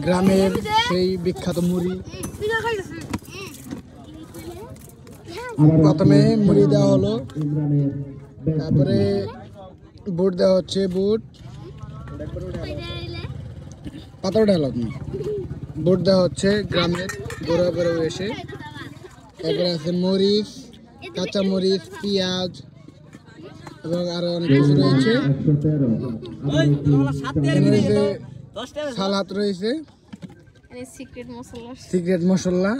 গ্রামের সেই বিখ্যাত মুড়ি। প্রথমে মুড়ি দেওয়া হলো, তারপরে বুট দেওয়া হচ্ছে, বুট পাতা উঠালো, বুট দেওয়া হচ্ছে গ্রামের গোড়া করে এসে। তারপরে আছে মরিচ, কাঁচা মরিচ, পেঁয়াজ এবং আরো অনেক কিছু রয়েছে। সালাদ রয়েছে, সিক্রেট মশলা।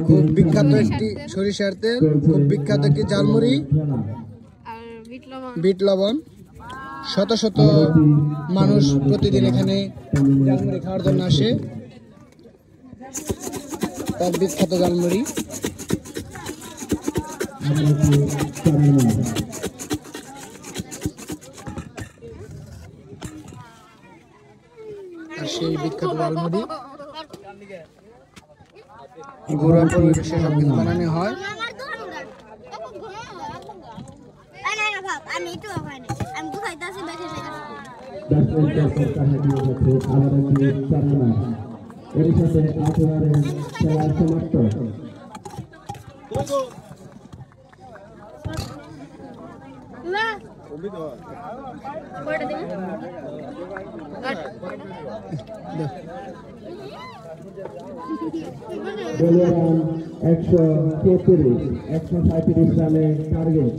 খুব বিখ্যাত একটি সরিষার তেল, খুব বিখ্যাত একটি ঝালমুড়ি, বিট লবণ। শত শত মানুষ প্রতিদিন এখানে ঝালমুড়ি খাওয়ার জন্য আসে। তার বিখ্যাত ঝালমুড়ি। আর সেই বিখ্যাত ঝালমুড়ি ঘরোয়া পরিবেশে সবকিছু বানানো হয়। বলিয়ারাম 133 137 রানে টার্গেট।